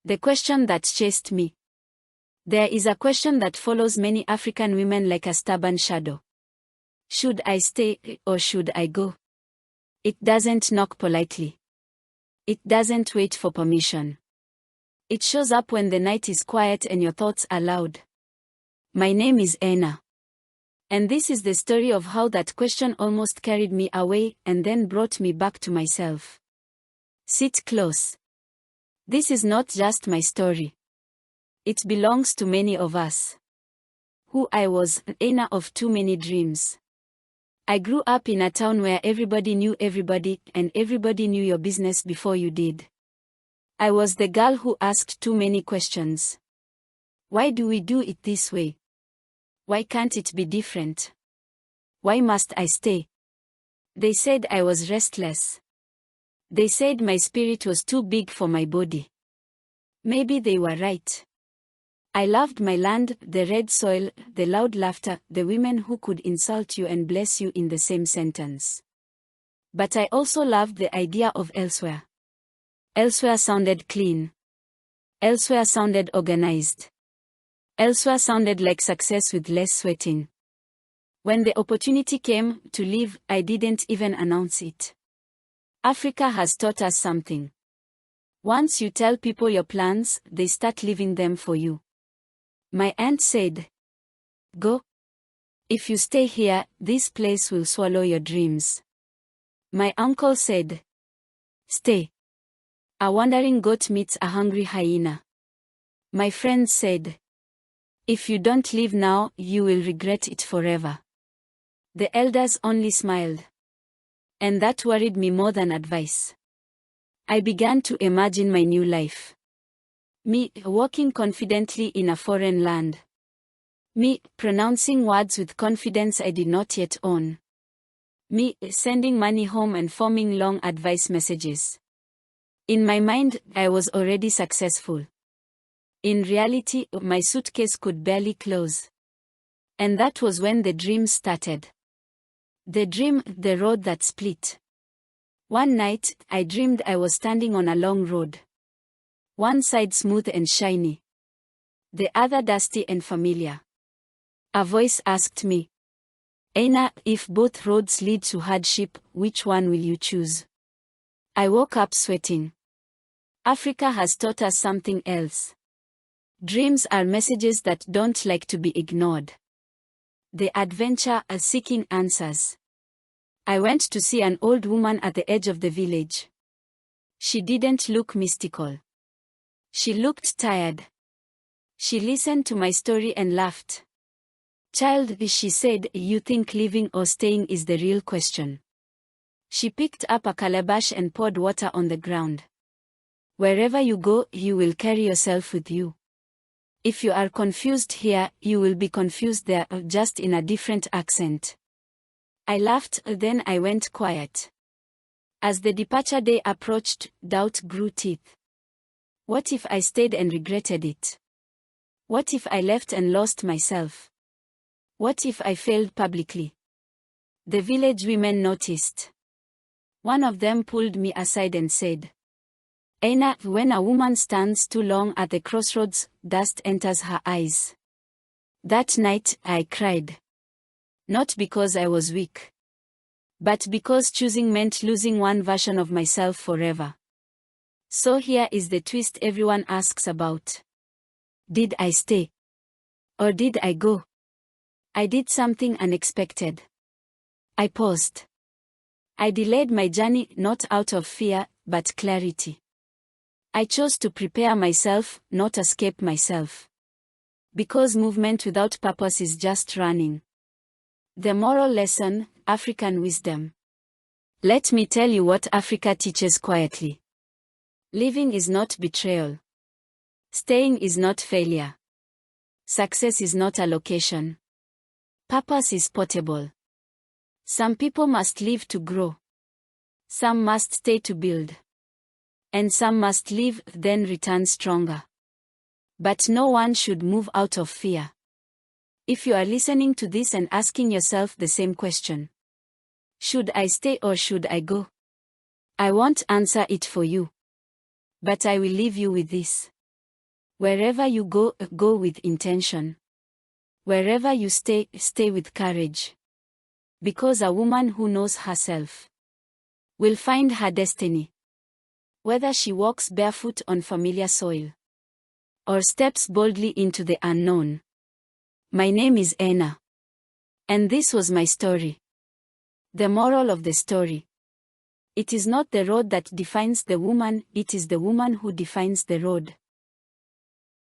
The question that chased me. There is a question that follows many African women like a stubborn shadow. Should I stay or should I go? It doesn't knock politely. It doesn't wait for permission. It shows up when the night is quiet and your thoughts are loud. My name is Anna. And this is the story of how that question almost carried me away and then brought me back to myself. Sit close. This is not just my story. It belongs to many of us. Who I was, Anna of too many dreams. I grew up in a town where everybody knew everybody and everybody knew your business before you did. I was the girl who asked too many questions. Why do we do it this way? Why can't it be different? Why must I stay? They said I was restless. They said my spirit was too big for my body. Maybe they were right. I loved my land, the red soil, the loud laughter, the women who could insult you and bless you in the same sentence. But I also loved the idea of elsewhere. Elsewhere sounded clean. Elsewhere sounded organized. Elsewhere sounded like success with less sweating. When the opportunity came to leave, I didn't even announce it. Africa has taught us something. Once you tell people your plans, they start living them for you. My aunt said, "Go. If you stay here, this place will swallow your dreams." My uncle said, "Stay. A wandering goat meets a hungry hyena." My friends said, "If you don't leave now, you will regret it forever." The elders only smiled. And that worried me more than advice. I began to imagine my new life. Me, walking confidently in a foreign land. Me, pronouncing words with confidence I did not yet own. Me, sending money home and forming long advice messages. In my mind, I was already successful. In reality, my suitcase could barely close. And that was when the dream started. The dream, the road that split. One night, I dreamed I was standing on a long road. One side smooth and shiny. The other dusty and familiar. A voice asked me, "Anna, if both roads lead to hardship, which one will you choose?" I woke up sweating. Africa has taught us something else. Dreams are messages that don't like to be ignored. The adventure are seeking answers. I went to see an old woman at the edge of the village. She didn't look mystical. She looked tired. She listened to my story and laughed. "Child," she said, "you think living or staying is the real question." She picked up a calabash and poured water on the ground. "Wherever you go, you will carry yourself with you. If you are confused here, you will be confused there, just in a different accent." I laughed, then I went quiet. As the departure day approached, doubt grew teeth. What if I stayed and regretted it? What if I left and lost myself? What if I failed publicly? The village women noticed. One of them pulled me aside and said, "Anna, when a woman stands too long at the crossroads, dust enters her eyes." That night, I cried. Not because I was weak. But because choosing meant losing one version of myself forever. So here is the twist everyone asks about. Did I stay? Or did I go? I did something unexpected. I paused. I delayed my journey not out of fear, but clarity. I chose to prepare myself, not escape myself. Because movement without purpose is just running. The moral lesson, African wisdom. Let me tell you what Africa teaches quietly. Living is not betrayal. Staying is not failure. Success is not a location. Purpose is portable. Some people must live to grow. Some must stay to build. And some must leave, then return stronger. But no one should move out of fear. If you are listening to this and asking yourself the same question, should I stay or should I go? I won't answer it for you. But I will leave you with this. Wherever you go, go with intention. Wherever you stay, stay with courage. Because a woman who knows herself will find her destiny. Whether she walks barefoot on familiar soil or steps boldly into the unknown. My name is Anna. And this was my story. The moral of the story. It is not the road that defines the woman, it is the woman who defines the road.